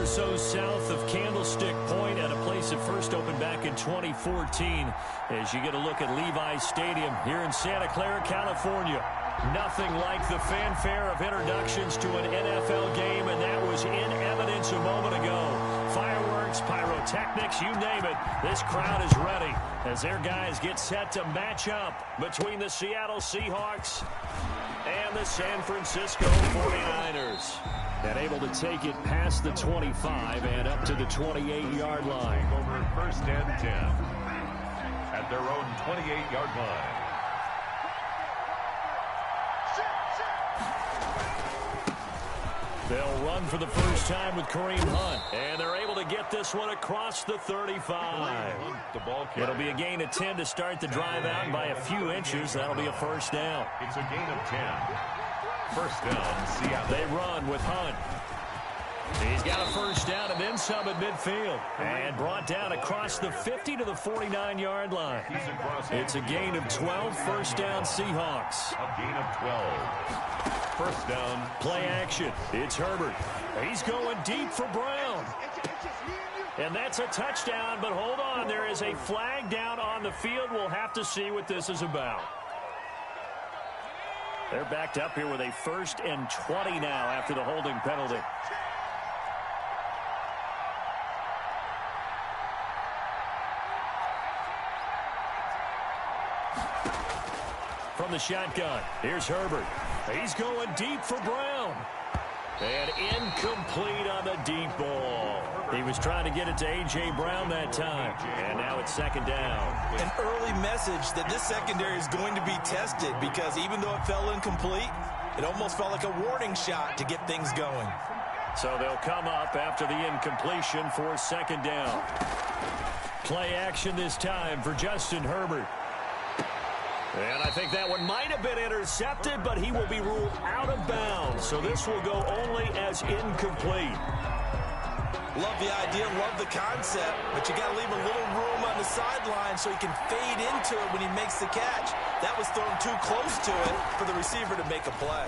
so south of Candlestick Point at a place that first opened back in 2014 as you get a look at Levi's Stadium here in Santa Clara, California. Nothing like the fanfare of introductions to an NFL game, and that was in evidence a moment ago. Fireworks, pyrotechnics, you name it, this crowd is ready as their guys get set to match up between the Seattle Seahawks and the San Francisco 49ers. And able to take it past the 25 and up to the 28-yard line. Over first and 10 at their own 28-yard line. They'll run for the first time with Kareem Hunt. And they're able to get this one across the 35. It'll be a gain of 10 to start the drive out, and by a few inches, that'll be a first down. It's a gain of 10. First down, Seattle. They run with Hunt. He's got a first down and then some at midfield. And brought down across the 50 to the 49-yard line. It's a gain of 12, first down Seahawks. A gain of 12. First down. Play action. It's Herbert. He's going deep for Brown. And that's a touchdown, but hold on. There is a flag down on the field. We'll have to see what this is about. They're backed up here with a 1st and 20 now after the holding penalty. From the shotgun, here's Herbert. He's going deep for Brown. And incomplete on the deep ball. He was trying to get it to A.J. Brown that time. And now it's second down. An early message that this secondary is going to be tested, because even though it fell incomplete, it almost felt like a warning shot to get things going. So they'll come up after the incompletion for second down. Play action this time for Justin Herbert. And I think that one might have been intercepted, but he will be ruled out of bounds. So this will go only as incomplete. Love the idea, love the concept, but you got to leave a little room on the sideline so he can fade into it when he makes the catch. That was thrown too close to it for the receiver to make a play.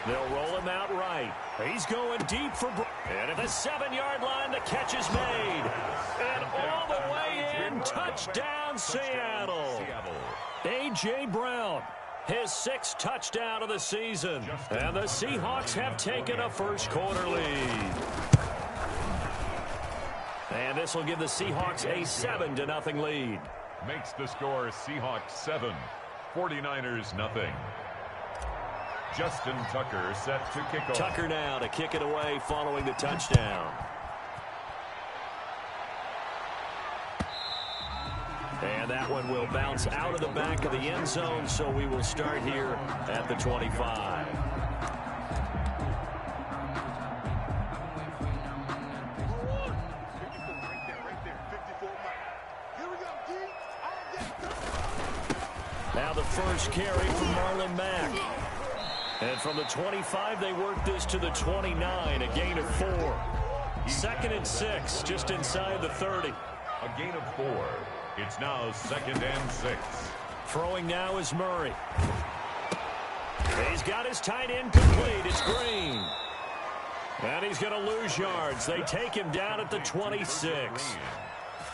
They'll roll him out right. He's going deep for Brown. And at the 7-yard line, the catch is made. And all the way in, touchdown Seattle. A.J. Brown, his 6th touchdown of the season. And the Seahawks have taken a first-quarter lead. And this will give the Seahawks a 7-0 lead. Makes the score Seahawks 7, 49ers nothing. Justin Tucker set to kick off. Tucker now to kick it away following the touchdown. And that one will bounce out of the back of the end zone, so we will start here at the 25. Now the first carry from Marlon Mack. And from the 25, they work this to the 29, a gain of 4. 2nd and 6, just inside the 30. A gain of 4. It's now 2nd and 6. Throwing now is Murray. He's got his tight end complete. It's Green. And he's going to lose yards. They take him down at the 26.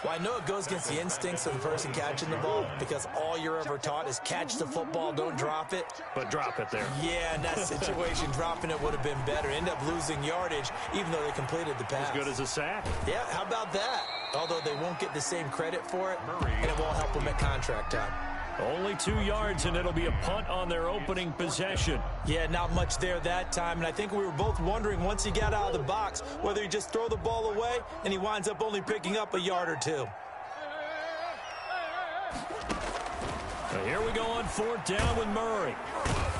Well, I know it goes against the instincts of the person catching the ball, because all you're ever taught is catch the football, don't drop it. But drop it there. Yeah, in that situation, dropping it would have been better. End up losing yardage, even though they completed the pass. As good as a sack. Yeah, how about that? Although they won't get the same credit for it, and it won't help them at contract time. Only 2 yards, and it'll be a punt on their opening possession. Yeah, not much there that time, and I think we were both wondering once he got out of the box whether he just throw the ball away, and he winds up only picking up a yard or 2. So here we go on 4th down with Murray.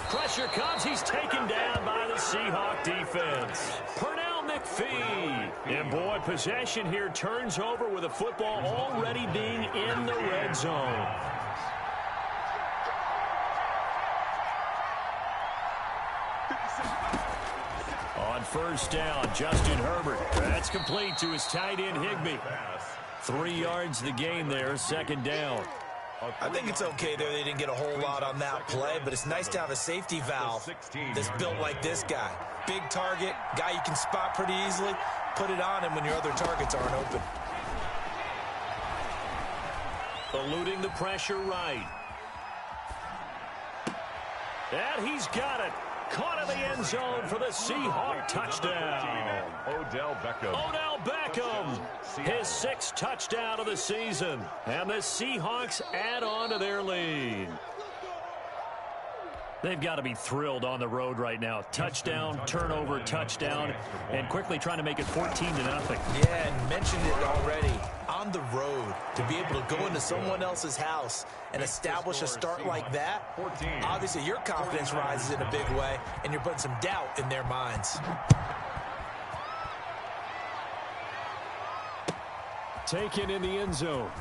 Pressure comes. He's taken down by the Seahawk defense. Pernell McPhee. And, boy, possession here turns over with the football already being in the red zone. On 1st down, Justin Herbert. That's complete to his tight end, Higbee. 3 yards the gain there, 2nd down. I think it's okay there. They didn't get a whole lot on that play, but it's nice to have a safety valve that's built like this guy. Big target, guy you can spot pretty easily. Put it on him when your other targets aren't open. Eluding the pressure right. And he's got it. Caught in the end zone for the Seahawk touchdown. Odell Beckham, his 6th touchdown of the season. And the Seahawks add on to their lead. They've got to be thrilled on the road right now. Touchdown, turnover, touchdown, and quickly trying to make it 14-0. Yeah, and mentioned it already. On the road, to be able to go into someone else's house and establish a start like that, obviously your confidence rises in a big way, and you're putting some doubt in their minds. Taken in the end zone.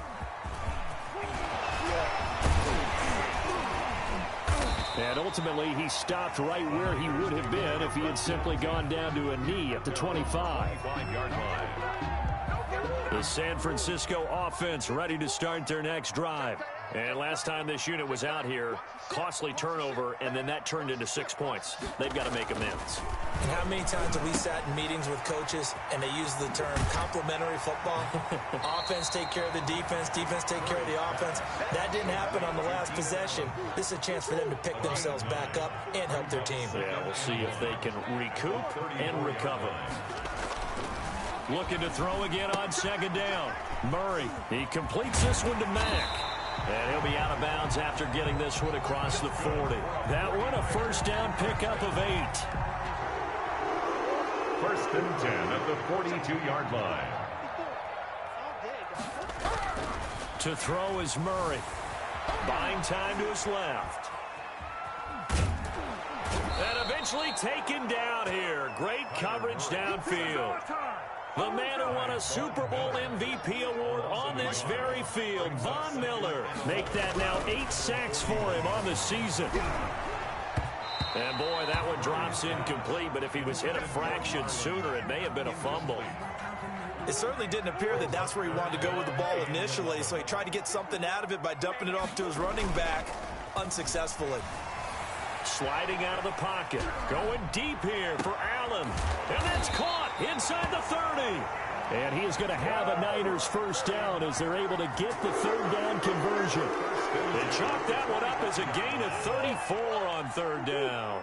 And ultimately, he stopped right where he would have been if he had simply gone down to a knee at the 25-yard line. The San Francisco offense ready to start their next drive. And last time this unit was out here, costly turnover, and then that turned into 6 points. They've got to make amends. And how many times have we sat in meetings with coaches and they use the term complementary football? Offense take care of the defense, defense take care of the offense. That didn't happen on the last possession. This is a chance for them to pick themselves back up and help their team. Yeah, we'll see if they can recoup and recover. Looking to throw again on 2nd down. Murray, he completes this one to Mack. And he'll be out of bounds after getting this one across the 40. That one a 1st down pickup of 8. 1st and 10 at the 42-yard line. To throw is Murray. Buying time to his left. And eventually taken down here. Great coverage downfield. The man who won a Super Bowl MVP award on this very field, Von Miller. Make that now 8 sacks for him on the season. And boy, that one drops incomplete, but if he was hit a fraction sooner, it may have been a fumble. It certainly didn't appear that that's where he wanted to go with the ball initially, so he tried to get something out of it by dumping it off to his running back unsuccessfully. Sliding out of the pocket. Going deep here for Allen. And that's caught inside the 30. And he is going to have a Niners 1st down as they're able to get the 3rd down conversion. They chalk that one up as a gain of 34 on 3rd down.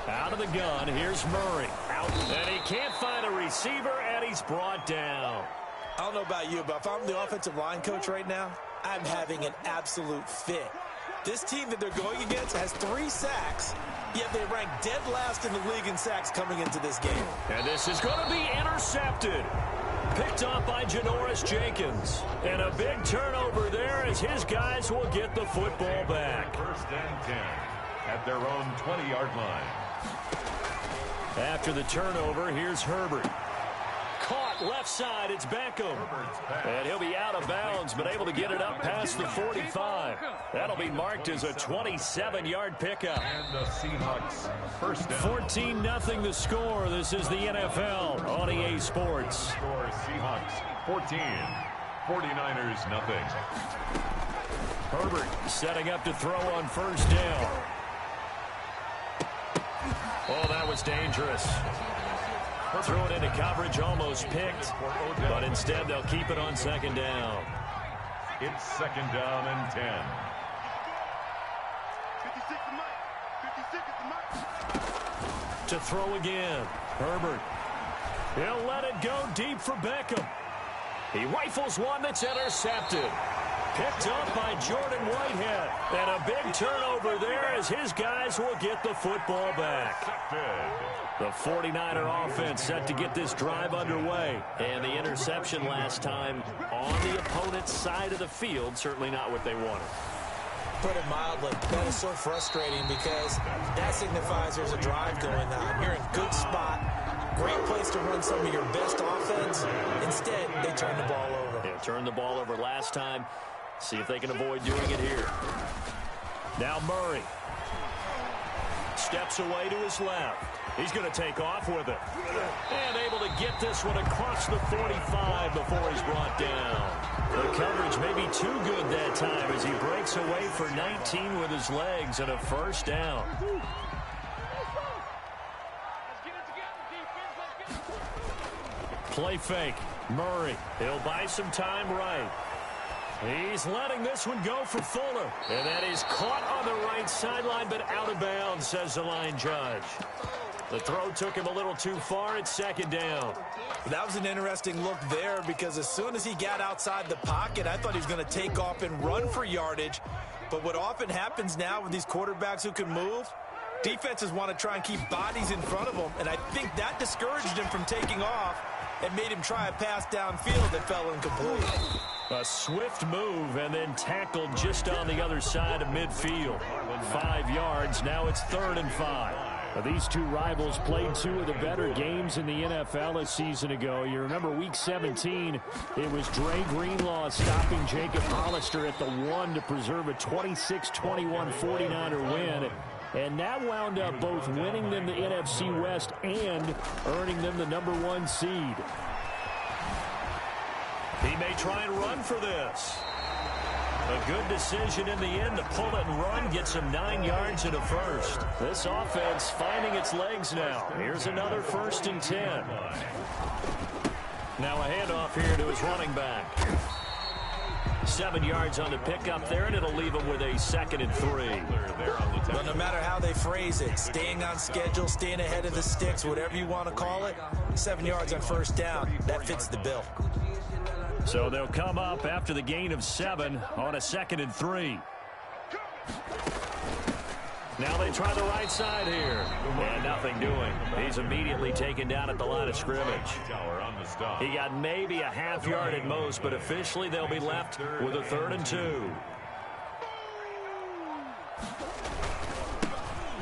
Out of the gun, here's Murray. Out. And he can't find a receiver, and he's brought down. I don't know about you, but if I'm the offensive line coach right now, I'm having an absolute fit. This team that they're going against has 3 sacks, yet they rank dead last in the league in sacks coming into this game. And this is going to be intercepted. Picked off by Janoris Jenkins. And a big turnover there as his guys will get the football back. 1st and 10 at their own 20-yard line. After the turnover, here's Herbert. Caught left side, it's Beckham. And he'll be out of bounds, but able to get it up past the 45. That'll be marked as a 27-yard pickup. And the Seahawks 1st down. 14-0 the score. This is the NFL on EA Sports. Score Seahawks 14, 49ers nothing. Herbert setting up to throw on 1st down. Oh, that was dangerous. Threw it into coverage, almost picked, but instead they'll keep it on 2nd down. It's 2nd down and 10. To throw again, Herbert. He'll let it go deep for Beckham. He rifles one that's intercepted. Picked up by Jordan Whitehead. And a big turnover there as his guys will get the football back. The 49er offense set to get this drive underway. And the interception last time on the opponent's side of the field, certainly not what they wanted. Put it mildly, that is so frustrating because that signifies there's a drive going on. You're in a good spot, great place to run some of your best offense. Instead, they turn the ball over. They turned the ball over last time. See if they can avoid doing it here. Now Murray. steps away to his left. He's going to take off with it. And able to get this one across the 45 before he's brought down. The coverage may be too good that time as he breaks away for 19 with his legs and a first down. Play fake. Murray. He'll buy some time right. He's letting this one go for Fuller. And that is caught on the right sideline, but out of bounds, says the line judge. The throw took him a little too far. It's second down. That was an interesting look there because as soon as he got outside the pocket, I thought he was going to take off and run for yardage. But what often happens now with these quarterbacks who can move, defenses want to try and keep bodies in front of them. And I think that discouraged him from taking off and made him try a pass downfield that fell incomplete. A swift move and then tackled just on the other side of midfield. 5 yards. Now it's 3rd and 5. These two rivals played two of the better games in the NFL a season ago. You remember Week 17, it was Dre Greenlaw stopping Jacob Hollister at the 1 to preserve a 26-21 49er win. And that wound up both winning them the NFC West and earning them the #1 seed. He may try and run for this. A good decision in the end to pull it and run, gets him 9 yards and a first. This offense finding its legs now. Here's another 1st and 10. Now a handoff here to his running back. 7 yards on the pickup there, and it'll leave him with a 2nd and 3. Well, no matter how they phrase it, staying on schedule, staying ahead of the sticks, whatever you want to call it, 7 yards on 1st down, that fits the bill. So they'll come up after the gain of 7 on a 2nd and 3. Now they try the right side here. And nothing doing. He's immediately taken down at the line of scrimmage. He got maybe a half yard at most, but officially they'll be left with a 3rd and 2.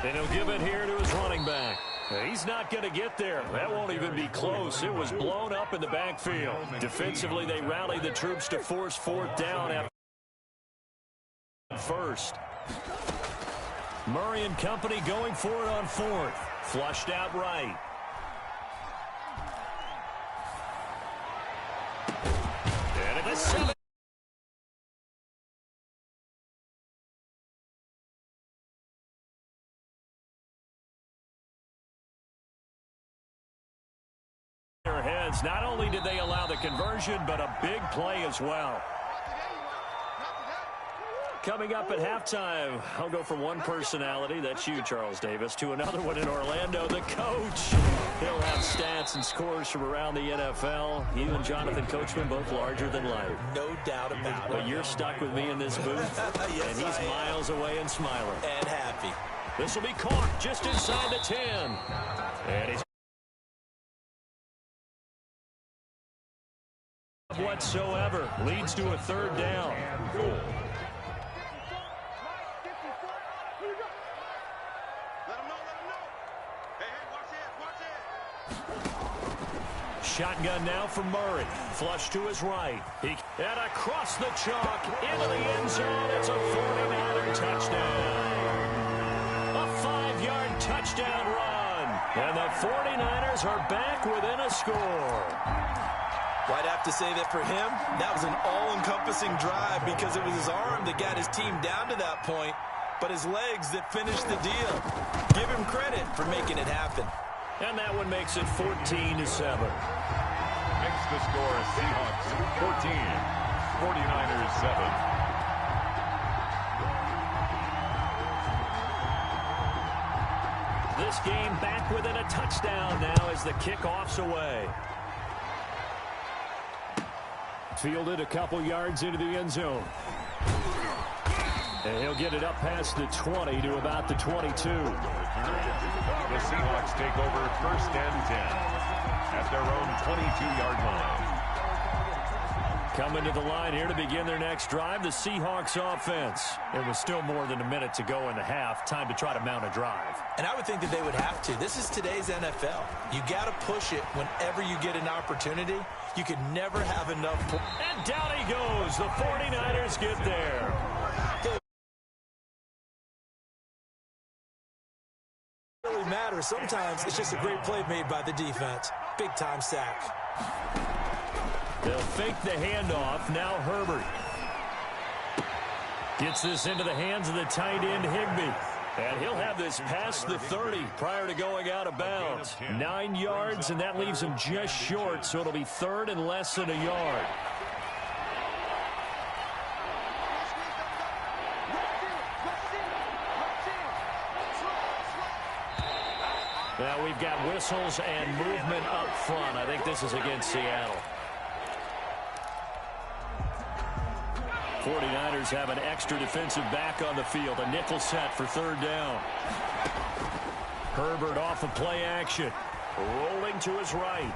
And he'll give it here to his running back. He's not going to get there. That won't even be close. It was blown up in the backfield. Defensively, they rallied the troops to force 4th down after 1st. Murray and company going for it on 4th. Flushed out right. And at the 7. Their heads. Not only did they allow the conversion, but a big play as well. Coming up at halftime, I'll go from one personality, that's you, Charles Davis, to another one in Orlando, the coach. He'll have stats and scores from around the NFL. You and Jonathan Coachman, both larger than life. No doubt about it. But you're stuck with me in this booth, yes, and he's miles away and smiling. And happy. This will be caught just inside the 10. And he's whatsoever. Leads to a 3rd down. Shotgun now for Murray. Flush to his right. And across the chalk into the end zone. It's a 49er touchdown. A 5-yard touchdown run. And the 49ers are back within a score. Well, I'd have to say that for him, that was an all-encompassing drive because it was his arm that got his team down to that point, but his legs that finished the deal. Give him credit for making it happen. And that one makes it 14-7. Makes the score Seahawks 14, 49ers 7. This game back within a touchdown now as the kickoff's away. Fielded a couple yards into the end zone. And he'll get it up past the 20 to about the 22. The Seahawks take over 1st and 10 at their own 22-yard line. Coming to the line here to begin their next drive, the Seahawks offense. It was still more than a minute to go in the half. Time to try to mount a drive. And I would think that they would have to. This is today's NFL. You got to push it whenever you get an opportunity. You could never have enough. And down he goes. The 49ers get there. matter. Sometimes it's just a great play made by the defense. Big-time sack. They'll fake the handoff. Now Herbert gets this into the hands of the tight end, Higbee. And he'll have this past the 30 prior to going out of bounds. 9 yards, and that leaves him just short, so it'll be third and less than a yard. Now we've got whistles and movement up front. I think this is against Seattle. 49ers have an extra defensive back on the field. A nickel set for third down. Herbert off of play action. Rolling to his right.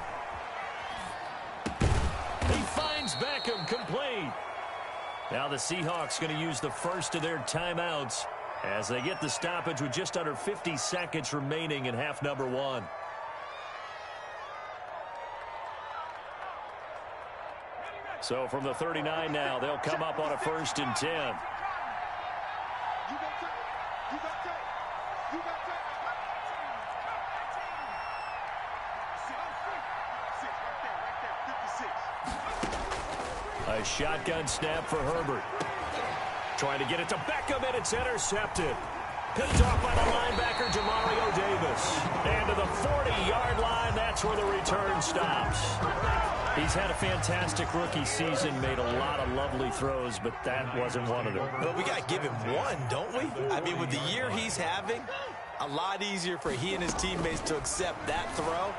He finds Beckham, complete. Now the Seahawks going to use the first of their timeouts as they get the stoppage with just under 50 seconds remaining in half number 1. So from the 39 now, they'll come up on a 1st and 10. A shotgun snap for Herbert. Trying to get it to Beckham, and it's intercepted. Picked off by the linebacker, Jamario Davis. And to the 40-yard line, that's where the return stops. He's had a fantastic rookie season, made a lot of lovely throws, but that wasn't one of them. Well, we got to give him one, don't we? I mean, with the year he's having, a lot easier for he and his teammates to accept that throw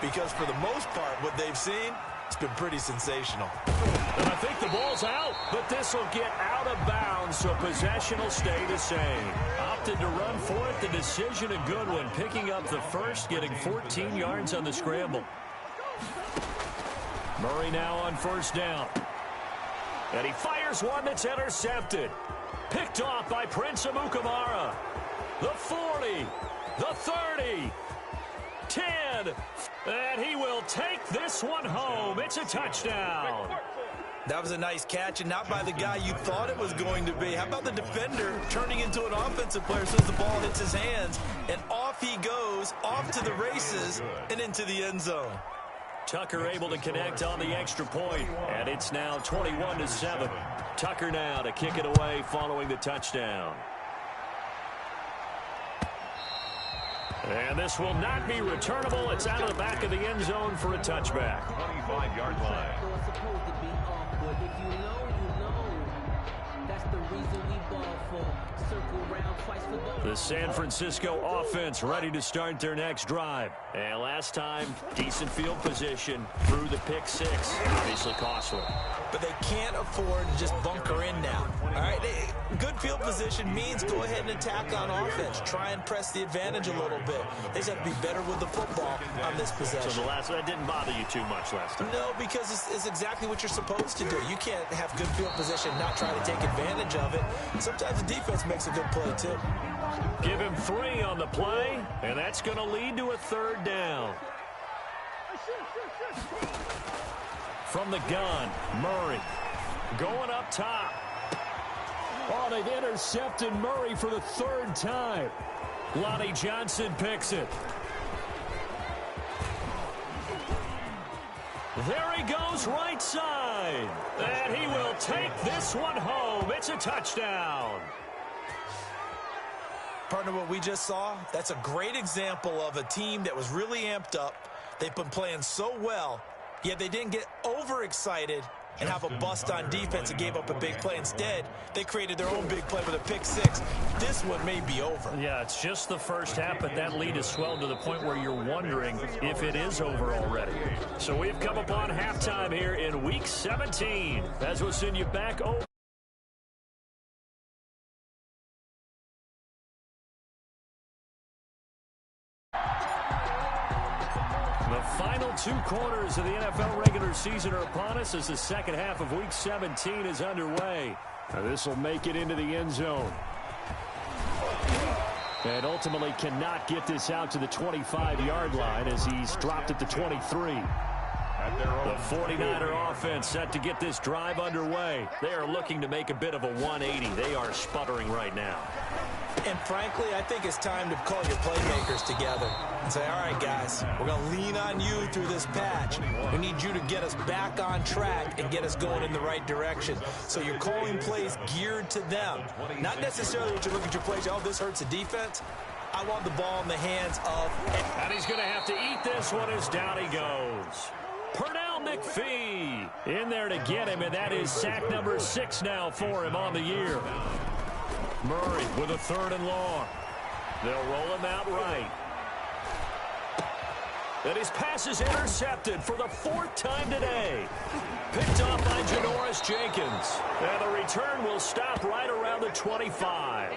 because for the most part, what they've seen, it's been pretty sensational. And I think the ball's out, but this will get out of bounds, so possession will stay the same. Opted to run for it. The decision a good one, picking up the first, getting 14 yards on the scramble. Murray now on 1st down. And he fires one that's intercepted. Picked off by Prince Amukamara. The 40, the 30, 10, and he will take this one home. It's a touchdown. That was a nice catch, and not by the guy you thought it was going to be. How about the defender turning into an offensive player as soon as the ball hits his hands, and off he goes, off to the races, and into the end zone. Tucker able to connect on the extra point, and it's now 21-7. Tucker now to kick it away following the touchdown. And this will not be returnable. It's out of the back of the end zone for a touchback. 25-yard line. The San Francisco offense ready to start their next drive. And last time, decent field position through the pick 6. Obviously costly. But they can't afford to just bunker in now. All right, good field position means go ahead and attack on offense. Try and press the advantage a little bit. They just have to be better with the football on this possession. So that didn't bother you too much last time? No, because it's exactly what you're supposed to do. You can't have good field position and not try to take advantage of it. Sometimes the defense makes a good play, too. Give him 3 on the play, and that's going to lead to a 3rd down. From the gun, Murray going up top. Oh, they've intercepted Murray for the 3rd time. Lonnie Johnson picks it. There he goes right side. And he will take this one home. It's a touchdown. Partner, what we just saw, that's a great example of a team that was really amped up. They've been playing so well, yet they didn't get overexcited and have a bust on defense and gave up a big play. Instead, they created their own big play with a pick 6. This one may be over. Yeah, it's just the first half, but that lead has swelled to the point where you're wondering if it is over already. So we've come upon halftime here in Week 17. As we'll send you back over. The final 2 quarters of the NFL regular season are upon us as the second half of Week 17 is underway. Now this will make it into the end zone. And ultimately cannot get this out to the 25-yard line as he's dropped at the 23. The 49er offense set to get this drive underway. They are looking to make a bit of a 180. They are sputtering right now. And frankly, I think it's time to call your playmakers together and say, all right, guys, we're going to lean on you through this patch. We need you to get us back on track and get us going in the right direction. So you're calling plays geared to them. Not necessarily what you look at your plays, oh, this hurts the defense. I want the ball in the hands of... And he's going to have to eat this one as down he goes. Pernell McPhee in there to get him, and that is sack number 6 now for him on the year. Murray with a 3rd and long. They'll roll him out right. And his pass is intercepted for the 4th time today. Picked off by Janoris Jenkins. And the return will stop right around the 25.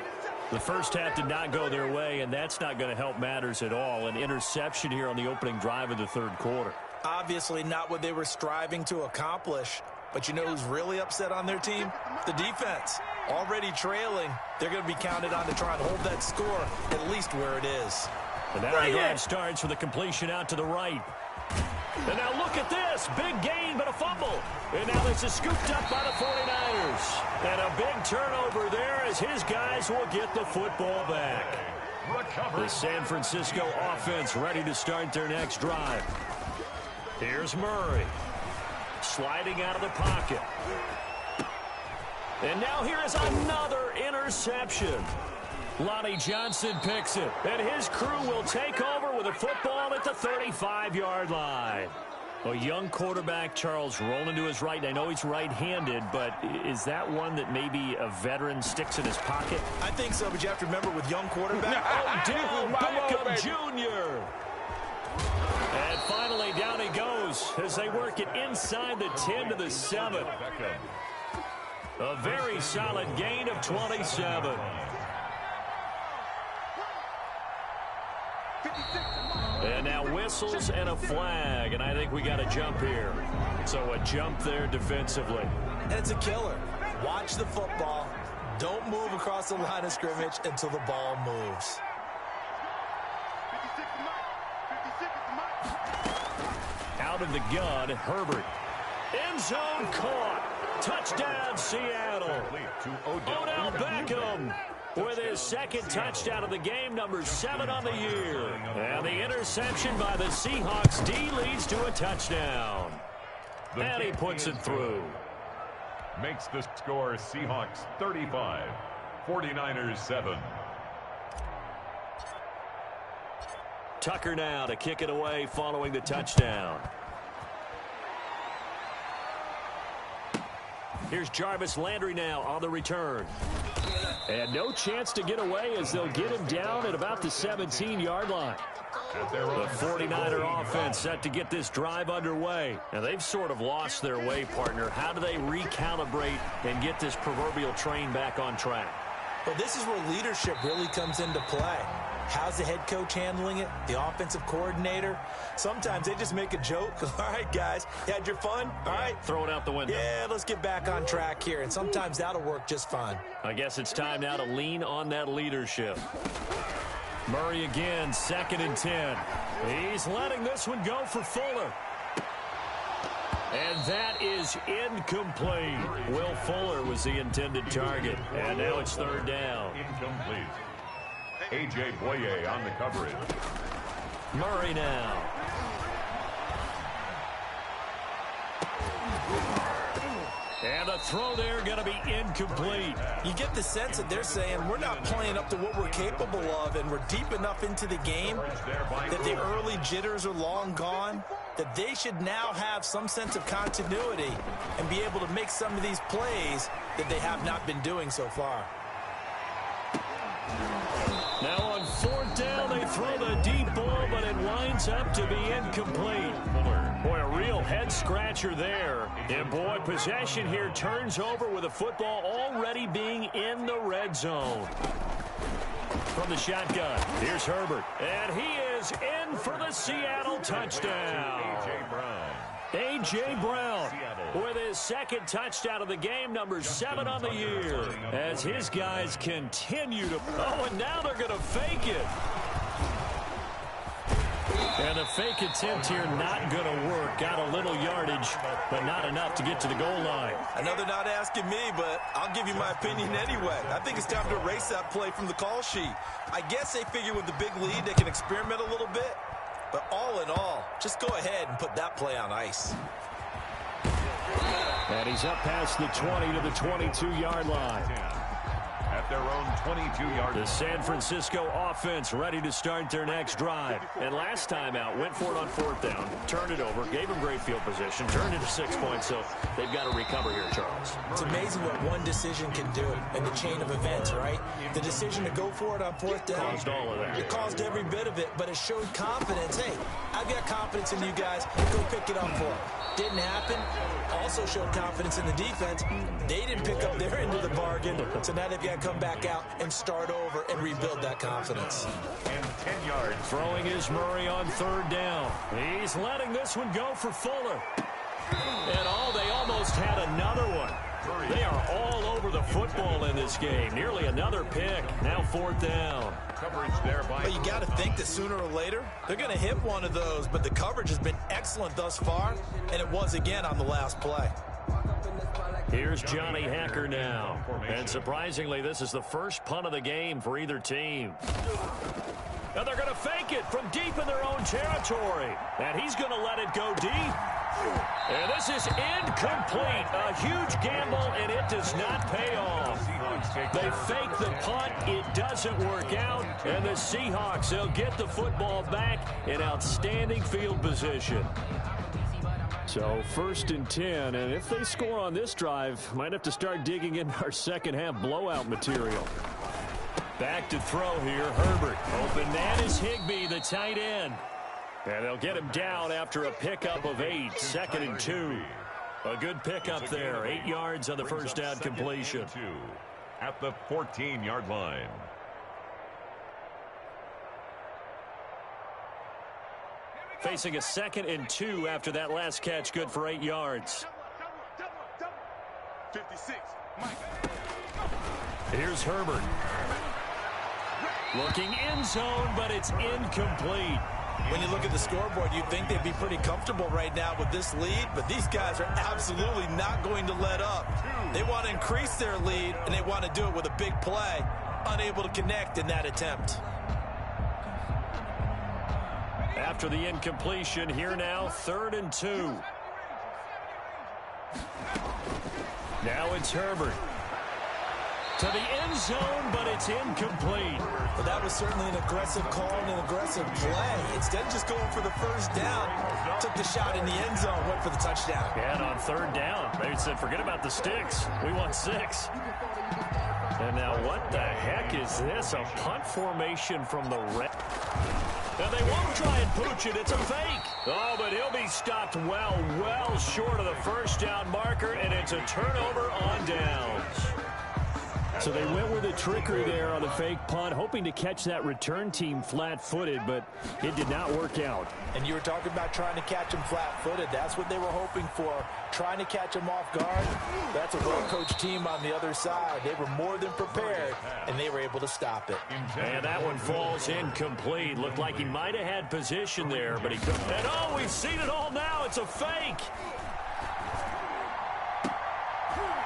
The first half did not go their way, and that's not going to help matters at all. An interception here on the opening drive of the 3rd quarter. Obviously not what they were striving to accomplish. But you know who's really upset on their team? The defense. Already trailing. They're going to be counted on to try and hold that score at least where it is. And now the drive starts with a completion out to the right. And now look at this. Big gain, but a fumble. And now this is scooped up by the 49ers. And a big turnover there as his guys will get the football back. The San Francisco offense ready to start their next drive. Here's Murray. Sliding out of the pocket. And now here is another interception. Lonnie Johnson picks it. And his crew will take over with a football at the 35-yard line. A young quarterback, Charles, rolling to his right. I know he's right-handed, but is that one that maybe a veteran sticks in his pocket? I think so, but you have to remember with young quarterback. Odell Beckham Jr. And finally, down he goes as they work it inside the 10 to the 7. A very solid gain of 27. And now whistles and a flag, and I think we got a jump here. So a jump there defensively. And it's a killer. Watch the football. Don't move across the line of scrimmage until the ball moves. Out of the gun, Herbert. End zone caught. Touchdown, Seattle. Odell Beckham with his 2nd touchdown of the game, number 7 on the year. And the interception by the Seahawks D leads to a touchdown. And he puts it through. Makes the score Seahawks 35, 49ers 7. Tucker now to kick it away following the touchdown. Here's Jarvis Landry now on the return. And no chance to get away as they'll get him down at about the 17-yard line. The 49er offense set to get this drive underway. And they've sort of lost their way, partner. How do they recalibrate and get this proverbial train back on track? Well, this is where leadership really comes into play. How's the head coach handling it? The offensive coordinator? Sometimes they just make a joke. All right, guys, you had your fun? All right. Throw it out the window. Yeah, let's get back on track here. And sometimes that'll work just fine. I guess it's time now to lean on that leadership. Murray again, 2nd and 10. He's letting this one go for Fuller. And that is incomplete. Will Fuller was the intended target. And now it's 3rd down. Incomplete. A.J. Boye on the coverage. Murray now. And the throw there going to be incomplete. You get the sense that they're saying we're not playing up to what we're capable of, and we're deep enough into the game that the early jitters are long gone, that they should now have some sense of continuity and be able to make some of these plays that they have not been doing so far. Now on 4th down, they throw the deep ball, but it winds up to be incomplete. Boy, a real head-scratcher there. And, boy, possession here turns over with the football already being in the red zone. From the shotgun, here's Herbert. And he is in for the Seattle touchdown. A.J. Brown. A.J. Brown with his 2nd touchdown of the game, number 7 on the year, as his guys continue to... Oh, and now they're going to fake it. And the fake attempt here not going to work. Got a little yardage, but not enough to get to the goal line. I know they're not asking me, but I'll give you my opinion anyway. I think it's time to erase that play from the call sheet. I guess they figure with the big lead they can experiment a little bit. But all in all, just go ahead and put that play on ice. And he's up past the 20 to the 22-yard line. At their own 22-yard line. The San Francisco offense ready to start their next drive. And last time out, went for it on 4th down, turned it over, gave them great field position, turned it to 6 points, so they've got to recover here, Charles. It's amazing what one decision can do in the chain of events, right? The decision to go for it on 4th down. Caused all of that. It caused every bit of it, but it showed confidence. Hey, I've got confidence in you guys. Go pick it up for it. Didn't happen. Also showed confidence in the defense. They didn't pick up their end of the bargain, so now they've got to come back out and start over and rebuild that confidence. And 10 yards. Throwing is Murray on 3rd down. He's letting this one go for Fuller. And they almost had another one. They are all over the football in this game. Nearly another pick. Now 4th down. Coverage there by... But you got to think that sooner or later, they're going to hit one of those. But the coverage has been excellent thus far, and it was again on the last play. Here's Johnny Hacker now. And surprisingly, this is the first punt of the game for either team. And they're going to fake it from deep in their own territory. And he's going to let it go deep. And this is incomplete. A huge gamble, and it does not pay off. They fake the punt. It doesn't work out. And the Seahawks, they'll get the football back in outstanding field position. So 1st and 10, and if they score on this drive, might have to start digging in our second half blowout material. Back to throw here, Herbert. Open man is Higbee, the tight end. And they'll get him down after a pickup of 8, 2nd and 2. A good pickup there, 8 yards on the first down completion. At the 14-yard line. Facing a 2nd and 2 after that last catch, good for 8 yards. 56. Here's Herbert. Looking end zone, but it's incomplete. When you look at the scoreboard, you'd think they'd be pretty comfortable right now with this lead, but these guys are absolutely not going to let up. They want to increase their lead, and they want to do it with a big play, unable to connect in that attempt. After the incompletion, here now, 3rd and 2. Now it's Herbert. To the end zone, but it's incomplete. Well, that was certainly an aggressive call and an aggressive play. Instead of just going for the first down, took the shot in the end zone, went for the touchdown. And on 3rd down, they said, forget about the sticks. We want 6. And now what the heck is this? A punt formation from the red. Now they won't try and pooch it. It's a fake. Oh, but he'll be stopped well short of the first down marker, and it's a turnover on downs. So they went with a trickery there on the fake punt, hoping to catch that return team flat-footed, but it did not work out. And you were talking about trying to catch them flat-footed. That's what they were hoping for, trying to catch them off guard. That's a well-coached team on the other side. They were more than prepared, and they were able to stop it. And that one falls incomplete. Looked like he might have had position there, but he couldn't. And we've seen it all now. It's a fake.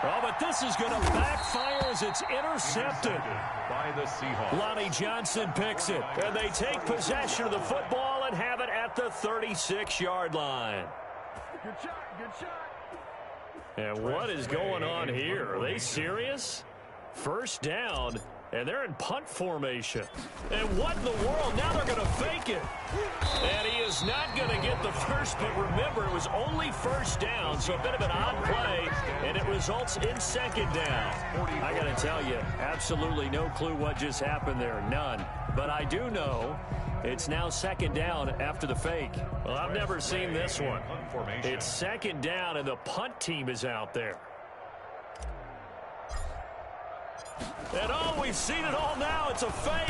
Oh, but this is going to backfire as it's intercepted. By the Seahawks. Lonnie Johnson picks it, and they take possession of the football and have it at the 36-yard line. Good shot, good shot. And what is going on here? Are they serious? 1st down, and they're in punt formation. And what in the world? Now they're going to fake it. And he is not going to get the first, but remember, it was only 1st down, so a bit of an odd play, and it results in 2nd down. I got to tell you, absolutely no clue what just happened there, none. But I do know it's now 2nd down after the fake. Well, I've never seen this one. It's 2nd down, and the punt team is out there. And we've seen it all now. It's a fake.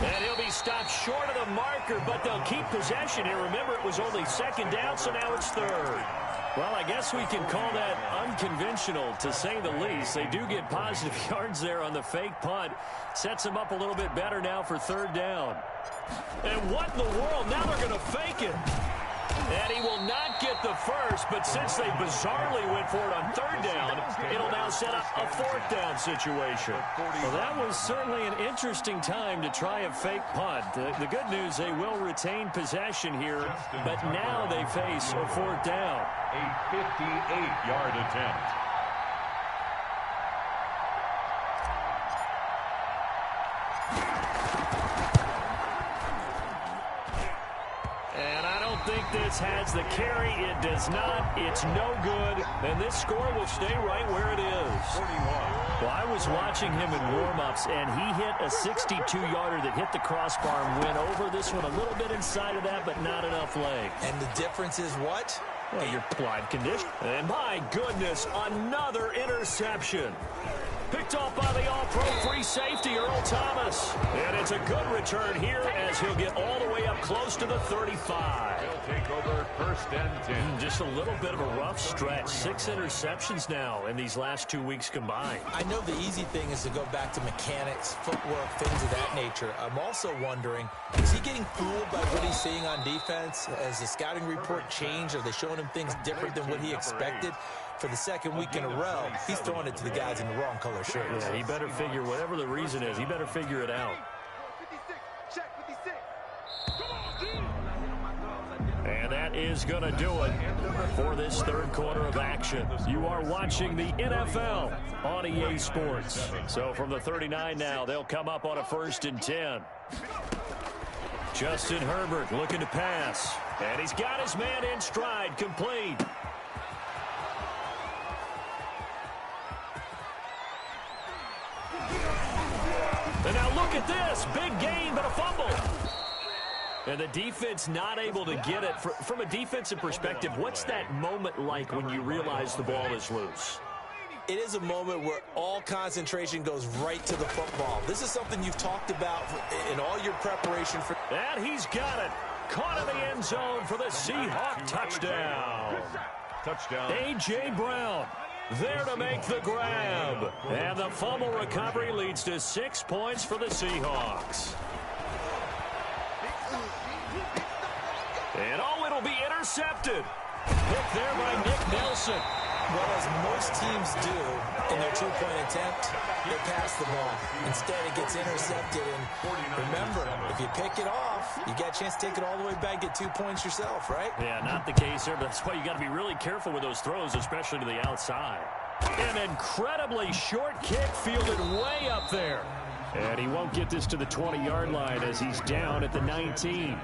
And he'll be stopped short of the marker, but they'll keep possession here. Remember, it was only 2nd down, so now it's 3rd. Well, I guess we can call that unconventional, to say the least. They do get positive yards there on the fake punt. Sets them up a little bit better now for third down. And what in the world? Now they're going to fake it. And he will not get the first, but since they bizarrely went for it on third down, it'll now set up a fourth down situation. Well, that was certainly an interesting time to try a fake punt. The good news, they will retain possession here, but now they face a fourth down. A 58-yard attempt. Think this has the carry. It does not. It's no good. And this score will stay right where it is. 41. Well, I was watching him in warm-ups, and he hit a 62-yarder that hit the crossbar and went over this one a little bit inside of that, but not enough leg. And the difference is what? Well, your blind condition. And my goodness, another interception. Picked off by the all-pro free safety, Earl Thomas. And it's a good return here as he'll get all the way up close to the 35. He'll take over first and 10. Just a little bit of a rough stretch. 6 interceptions now in these last 2 weeks combined. I know the easy thing is to go back to mechanics, footwork, things of that nature. I'm also wondering, is he getting fooled by what he's seeing on defense? Has the scouting report changed? Are they showing him things different than what he expected? For the second week in a row, he's throwing it to the guys in the wrong color shirts. Yeah, he better figure, whatever the reason is, he better figure it out. And that is going to do it for this third quarter of action. You are watching the NFL on EA Sports. So from the 39 now, they'll come up on a 1st and 10. Justin Herbert looking to pass. And he's got his man in stride, complete. And now look at this. Big gain, but a fumble. And the defense not able to get it. From a defensive perspective, what's that moment like when you realize the ball is loose? It is a moment where all concentration goes right to the football. This is something you've talked about in all your preparation for. And he's got it. Caught in the end zone for the Seahawk touchdown. Touchdown. A.J. Brown there to make the grab. And the fumble recovery leads to 6 points for the Seahawks. And oh, it'll be intercepted. Picked there by Nick Nelson. Well, as most teams do in their two-point attempt, they pass the ball. Instead, it gets intercepted. And remember, if you pick it off, you get a chance to take it all the way back, get 2 points yourself, right? Yeah, not the case there, but that's why you got to be really careful with those throws, especially to the outside. An incredibly short kick fielded way up there. And he won't get this to the 20-yard line as he's down at the 19.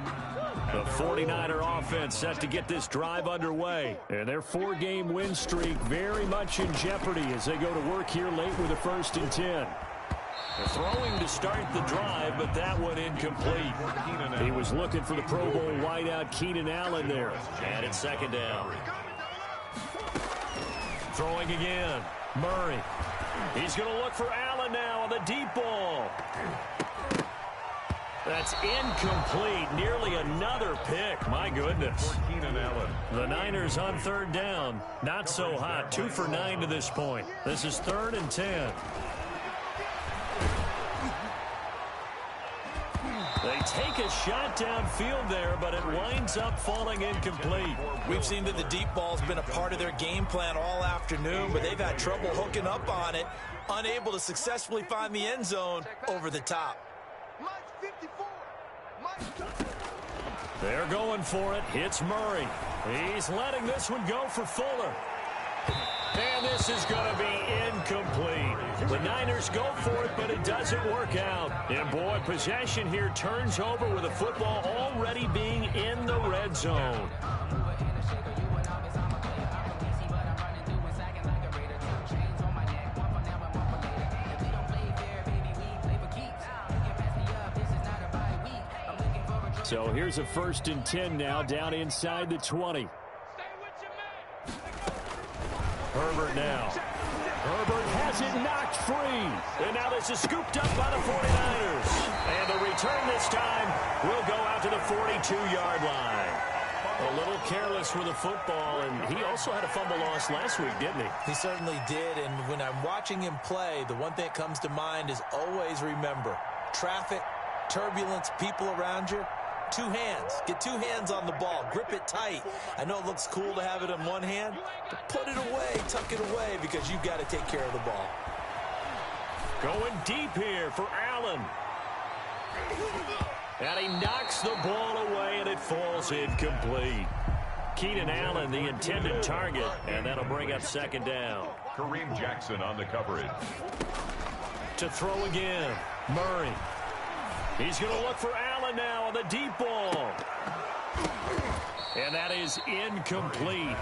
The 49er offense set to get this drive underway. And their 4-game win streak very much in jeopardy as they go to work here late with a 1st and 10. They're throwing to start the drive, but that one incomplete. He was looking for the Pro Bowl wideout Keenan Allen there. And it's 2nd down. Throwing again. Murray. He's going to look for Allen now on the deep ball. That's incomplete. Nearly another pick. My goodness. The Niners on 3rd down. Not so hot. 2 for 9 to this point. This is 3rd and 10. They take a shot downfield there, but it winds up falling incomplete. We've seen that the deep ball's been a part of their game plan all afternoon, but they've had trouble hooking up on it, unable to successfully find the end zone over the top. They're going for it. Hits Murray. He's letting this one go for Fuller. And this is going to be incomplete. The Niners go for it, but it doesn't work out. And, boy, possession here turns over with the football already being in the red zone. So here's a 1st and 10 now down inside the 20. Herbert now. Herbert has it knocked free. And now this is scooped up by the 49ers. And the return this time will go out to the 42-yard line. A little careless with the football, and he also had a fumble loss last week, didn't he? He certainly did, and when I'm watching him play, the one thing that comes to mind is always remember, traffic, turbulence, people around you, two hands. Get two hands on the ball. Grip it tight. I know it looks cool to have it in one hand, but put it away, tuck it away, because you've got to take care of the ball. Going deep here for Allen. And he knocks the ball away, and it falls incomplete. Keenan Allen, the intended target, and that'll bring up second down. Kareem Jackson on the coverage. To throw again, Murray. He's going to look for Allen now on the deep ball. And that is incomplete.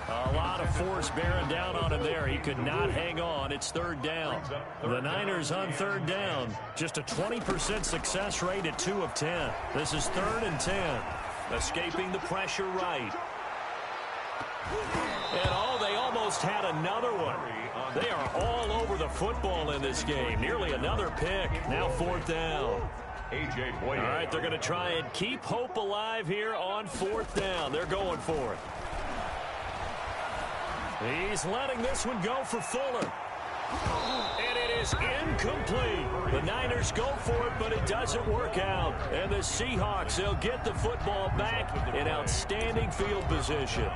A lot of force bearing down on him there. He could not hang on. It's third down. The Niners on third down. Just a 20% success rate at 2 of 10. This is 3rd and 10. Escaping the pressure right. And they almost had another one. They are all over the football in this game. Nearly another pick. Now 4th down. A.J. Boyd. All right, they're going to try and keep hope alive here on 4th down. They're going for it. He's letting this one go for Fuller. And it is incomplete. The Niners go for it, but it doesn't work out. And the Seahawks, they'll get the football back in outstanding field position.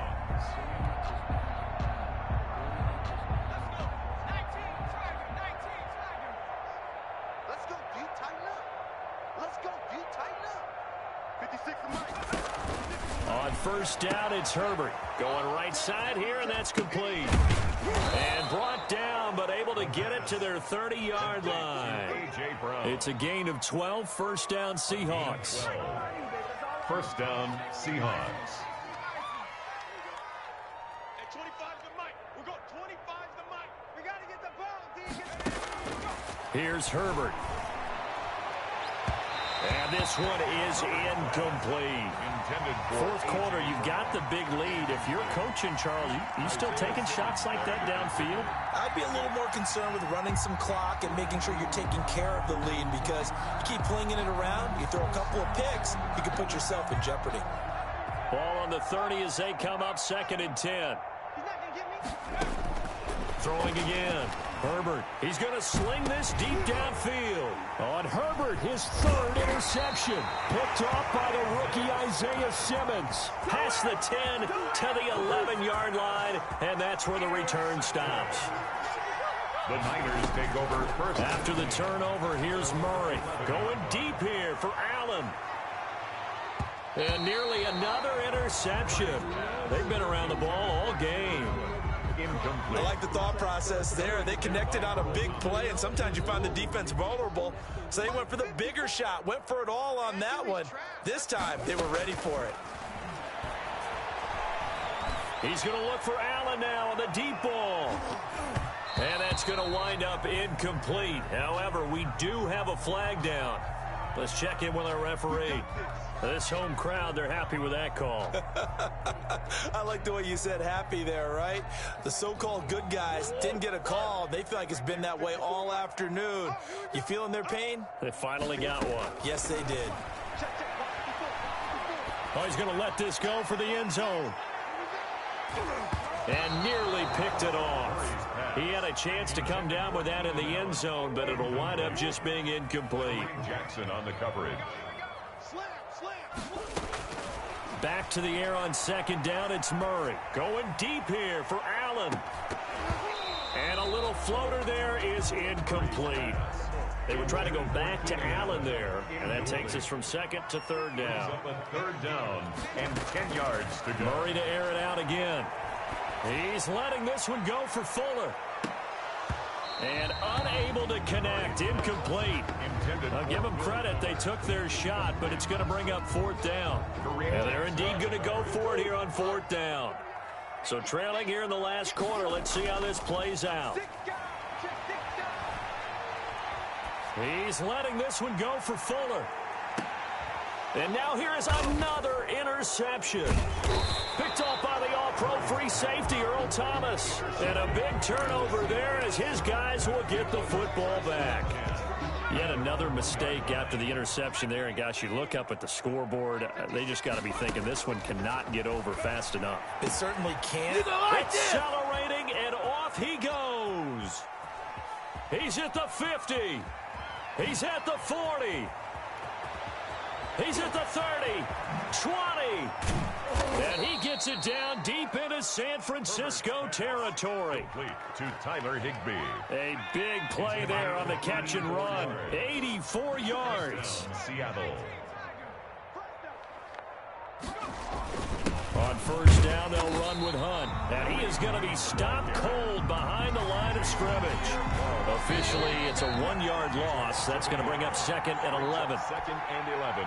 On first down, it's Herbert. Going right side here, and that's complete. And brought down, but able to get it to their 30-yard line. It's a gain of 12, first down Seahawks. First down Seahawks. At 25's the mic. We got 25's the mic. We got to get the ball. Here's Herbert. And this one is incomplete. Fourth quarter, you've got the big lead. If you're coaching, Charles, you still taking shots like that downfield? I'd be a little more concerned with running some clock and making sure you're taking care of the lead, because you keep flinging it around, you throw a couple of picks, you can put yourself in jeopardy. Ball on the 30 as they come up, 2nd and 10. Throwing again. Herbert, he's going to sling this deep downfield. On Herbert, his 3rd interception. Picked off by the rookie Isaiah Simmons. Past the 10 to the 11-yard line, and that's where the return stops. The Niners take over first. After the turnover, here's Murray. Going deep here for Allen. And nearly another interception. They've been around the ball all game. Incomplete. I like the thought process there. They connected on a big play, and sometimes you find the defense vulnerable. So they went for the bigger shot, went for it all on that one. This time, they were ready for it. He's going to look for Allen now on the deep ball. And that's going to wind up incomplete. However, we do have a flag down. Let's check in with our referee. This home crowd, they're happy with that call. I like the way you said happy there, right? The so-called good guys didn't get a call. They feel like it's been that way all afternoon. You feeling their pain? They finally got one. Yes, they did. Oh, he's going to let this go for the end zone. And nearly picked it off. He had a chance to come down with that in the end zone, but it'll wind up just being incomplete. Jackson on the coverage. Back to the air on 2nd down, it's Murray. Going deep here for Allen. And a little floater there is incomplete. They were trying to go back to Allen there, and that takes us from 2nd to 3rd down. Third down and 10 yards to go. Murray to air it out again. He's letting this one go for Fuller. And unable to connect, incomplete. I'll give them credit, they took their shot, but it's going to bring up 4th down. And they're indeed going to go for it here on 4th down. So trailing here in the last quarter, let's see how this plays out. He's letting this one go for Fuller. And now here is another interception. Picked off by the all-pro free safety, Earl Thomas. And a big turnover there as his guys will get the football back. Yet another mistake after the interception there. And, gosh, you look up at the scoreboard. They just got to be thinking this one cannot get over fast enough. It certainly can. Accelerating, and off he goes. He's at the 50. He's at the 40. He's at the 30. 20. And he gets it down deep into San Francisco territory. To Tyler Higbee. A big play there on the catch and run. 84 yards. Seattle. On first down, they'll run with Hunt. And he is going to be stopped cold behind the line of scrimmage. Officially, it's a 1-yard loss. That's going to bring up 2nd and 11. 2nd and 11.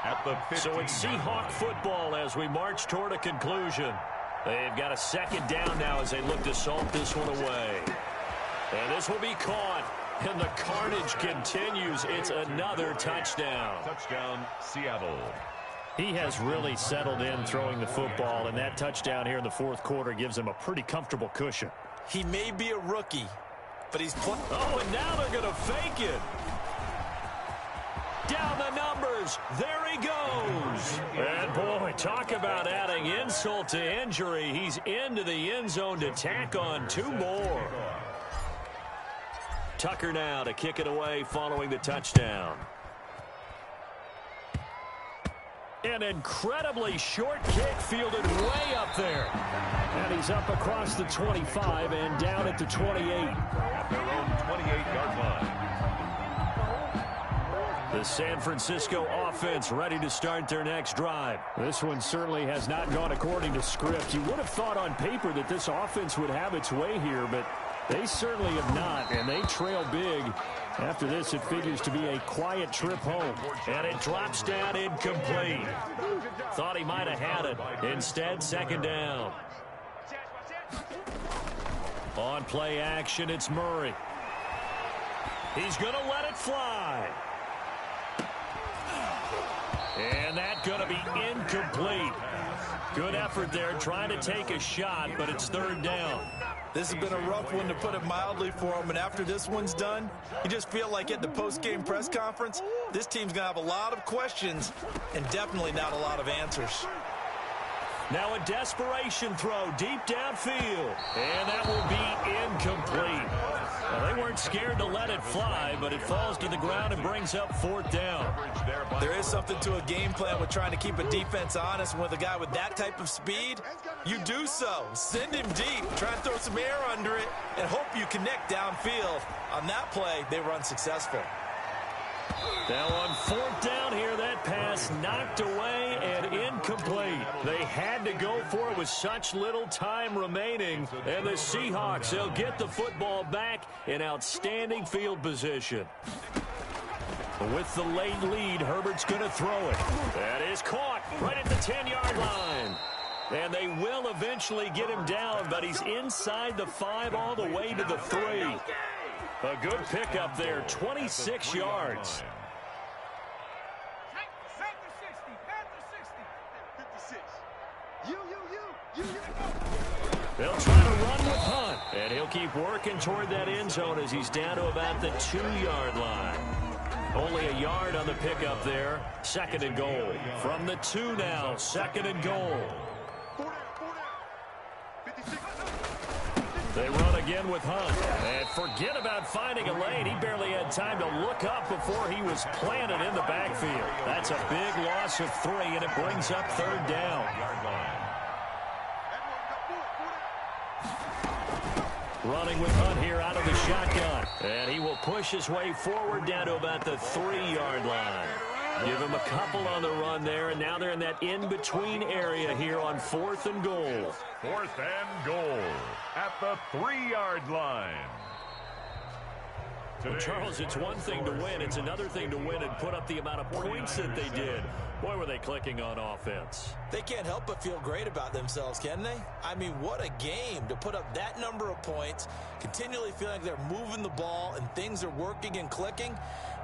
At the 15. So it's Seahawk football as we march toward a conclusion. They've got a 2nd down now as they look to salt this one away. And this will be caught. And the carnage continues. It's another touchdown. Touchdown, Seattle. He has really settled in throwing the football, and that touchdown here in the 4th quarter gives him a pretty comfortable cushion. He may be a rookie, but he's playing. Oh, and now they're going to fake it. Down the numbers. There he goes. And, boy, talk about adding insult to injury. He's into the end zone to tack on 2 more. Tucker now to kick it away following the touchdown. An incredibly short kick fielded way up there. And he's up across the 25 and down at the 28. At their own 28-yard line. The San Francisco offense ready to start their next drive. This one certainly has not gone according to script. You would have thought on paper that this offense would have its way here, but they certainly have not, and they trail big. After this, it figures to be a quiet trip home. And it drops down incomplete. Thought he might have had it. Instead, 2nd down. On play action, it's Murray. He's going to let it fly. And that's going to be incomplete. Good effort there trying to take a shot, but it's 3rd down. This has been a rough one, to put it mildly, for him. And after this one's done, you just feel like at the post-game press conference, this team's going to have a lot of questions and definitely not a lot of answers. Now a desperation throw deep downfield. And that will be incomplete. Well, they weren't scared to let it fly, but it falls to the ground and brings up 4th down. There is something to a game plan with trying to keep a defense honest. And with a guy with that type of speed, you do so. Send him deep, try and throw some air under it, and hope you connect downfield. On that play, they were unsuccessful. Now on 4th down here, that pass knocked away and incomplete. They had to go for it with such little time remaining. And the Seahawks, they'll get the football back in outstanding field position. With the late lead, Herbert's going to throw it. That is caught right at the 10-yard line. And they will eventually get him down, but he's inside the 5 all the way to the 3. A good pickup there, 26 yards. They'll try to run with Hunt, and he'll keep working toward that end zone as he's down to about the 2-yard line. Only a yard on the pickup there. 2nd and goal. From the 2 now, 2nd and goal. They run again with Hunt. And forget about finding a lane. He barely had time to look up before he was planted in the backfield. That's a big loss of 3, and it brings up 3rd down. Running with Hunt here out of the shotgun. And he will push his way forward down to about the 3-yard line. Give him a couple on the run there, and now they're in that in-between area here on 4th and goal. 4th and goal at the 3-yard line. Well, Charles, it's one thing to win. It's another thing to win and put up the amount of points that they did. Boy, were they clicking on offense. They can't help but feel great about themselves, can they? I mean, what a game to put up that number of points, continually feeling like they're moving the ball and things are working and clicking.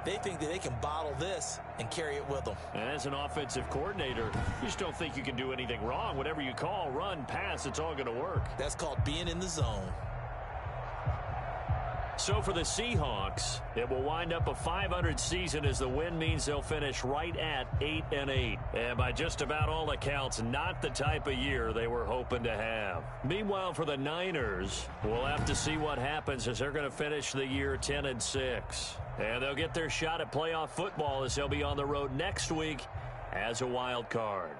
They think that they can bottle this and carry it with them. And as an offensive coordinator, you just don't think you can do anything wrong. Whatever you call, run, pass, it's all going to work. That's called being in the zone. So for the Seahawks, it will wind up a .500 season as the win means they'll finish right at 8-8. And by just about all accounts, not the type of year they were hoping to have. Meanwhile, for the Niners, we'll have to see what happens as they're going to finish the year 10-6. And they'll get their shot at playoff football as they'll be on the road next week as a wild card.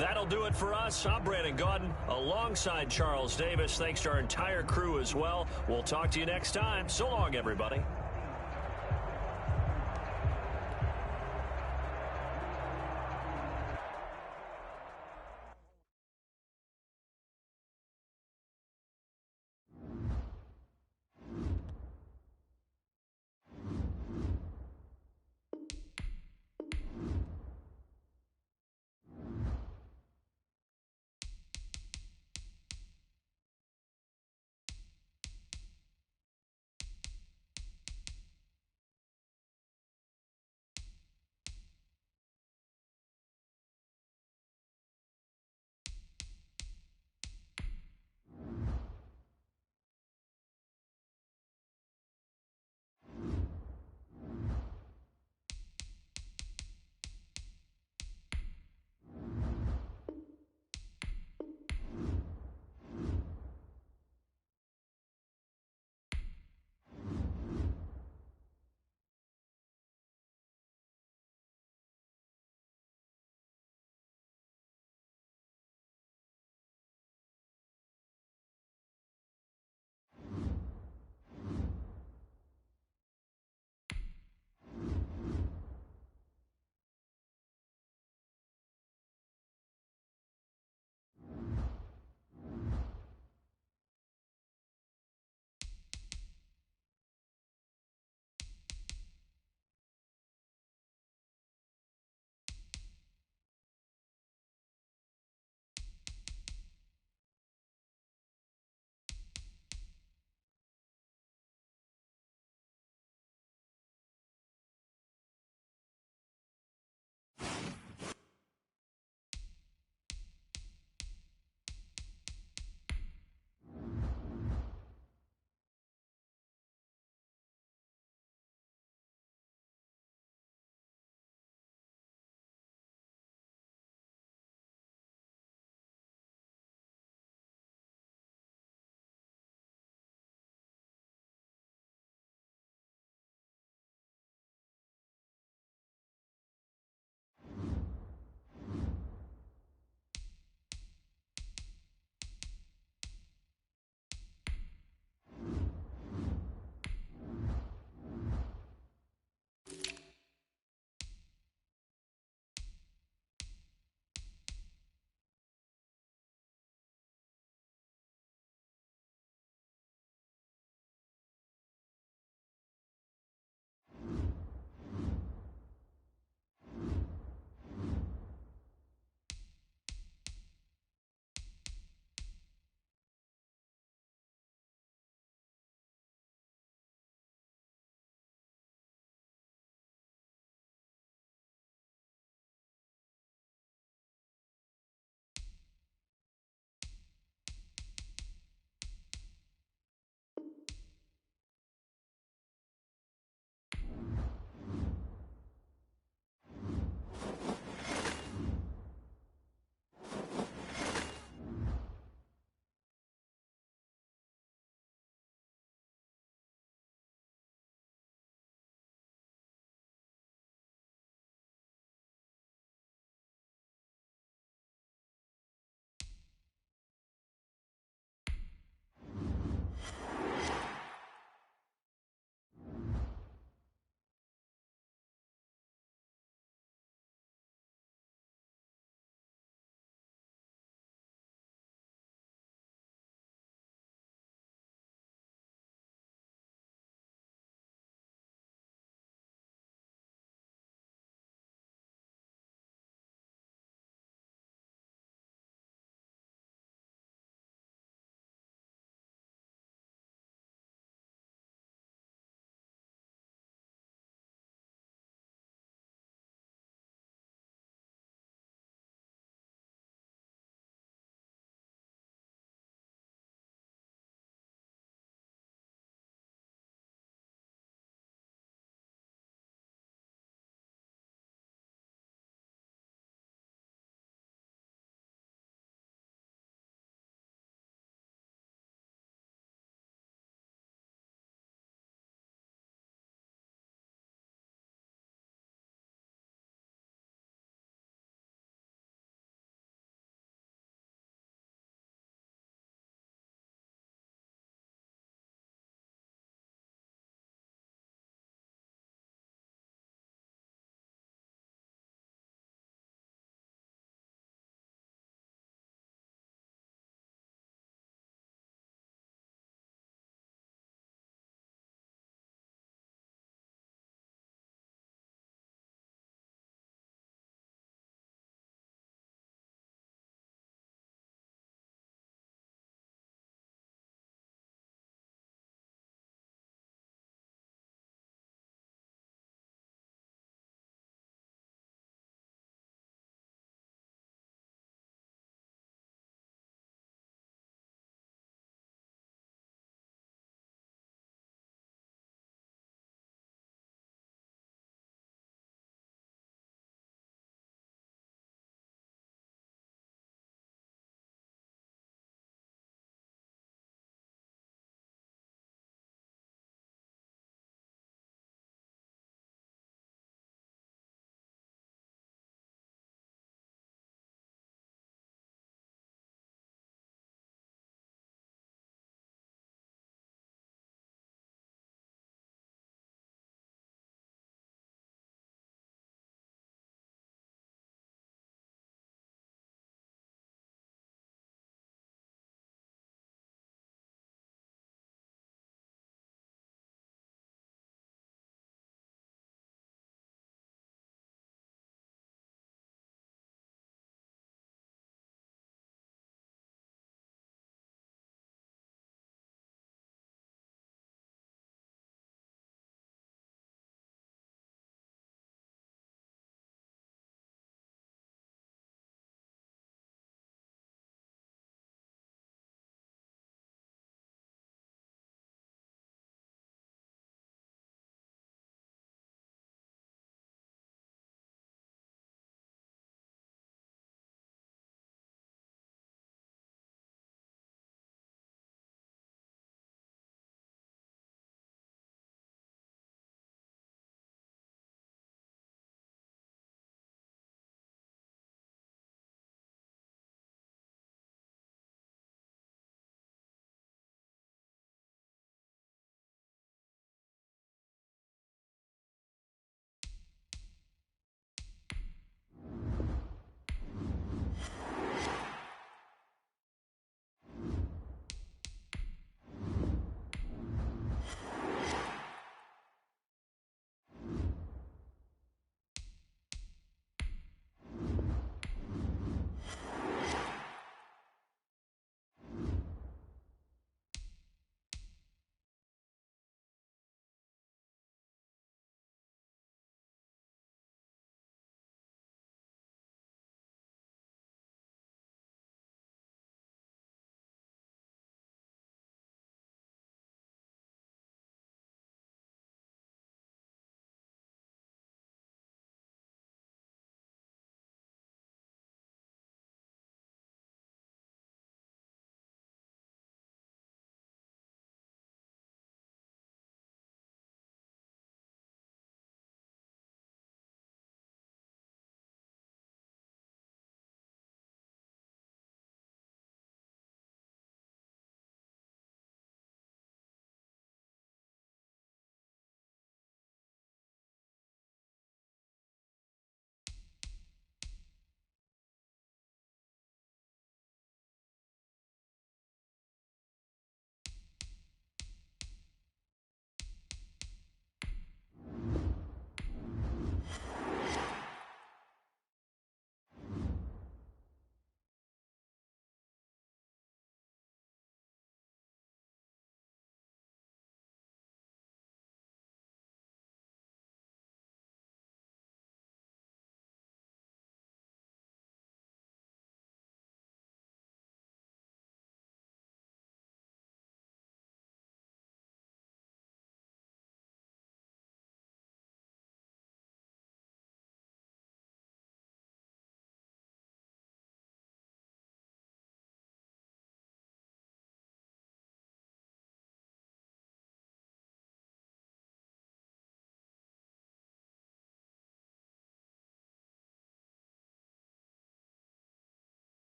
That'll do it for us. I'm Brandon Gaudin alongside Charles Davis. Thanks to our entire crew as well. We'll talk to you next time. So long, everybody.